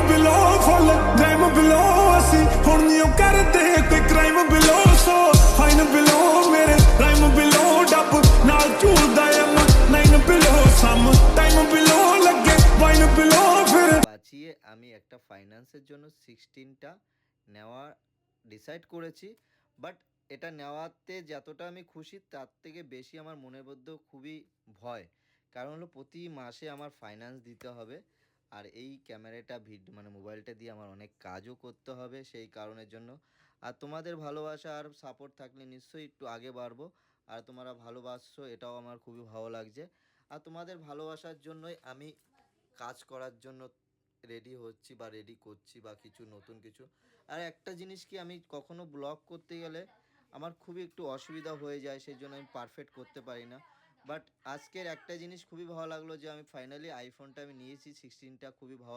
Below full time below असी हुण नहीं करते कोई crime below so fine below मेरे टाइम बिलो डब नाल झूलदा M nine below some time below लगे वाइन बिलो फिर বাঁচিয়ে আমি একটা ফাইন্যান্সের জন্য 16টা নেওয়া ডিসাইড করেছি। বাট এটা নেওয়াতে যতটা আমি খুশি তার থেকে বেশি আমার মনের মধ্যেও খুবই ভয়। কারণ হলো প্রতি মাসে আমার ফাইন্যান্স দিতে হবে। আর এই ক্যামেরাটা মানে মোবাইলটা দিয়ে আমার অনেক কাজও করতে হবে সেই কারণের জন্য। আর তোমাদের ভালোবাসা আর সাপোর্ট থাকলে নিশ্চয়ই একটু আগে বাড়বো। আর তোমরা ভালোবাসছো এটাও আমার খুবই ভালো লাগছে। আর তোমাদের ভালোবাসার জন্যই আমি কাজ করার জন্য রেডি হচ্ছি বা রেডি করছি বা কিছু নতুন কিছু। আর একটা জিনিস কি, আমি কখনো ব্লগ করতে গেলে আমার খুবই একটু অসুবিধা হয়ে যায়, সেই জন্য আমি পারফেক্ট করতে পারি না। বাট আজকের একটা জিনিস খুবই ভালো লাগলো যে আমি ফাইনালি আইফোনটা আমি নিয়েছি 16টা, খুবই ভালো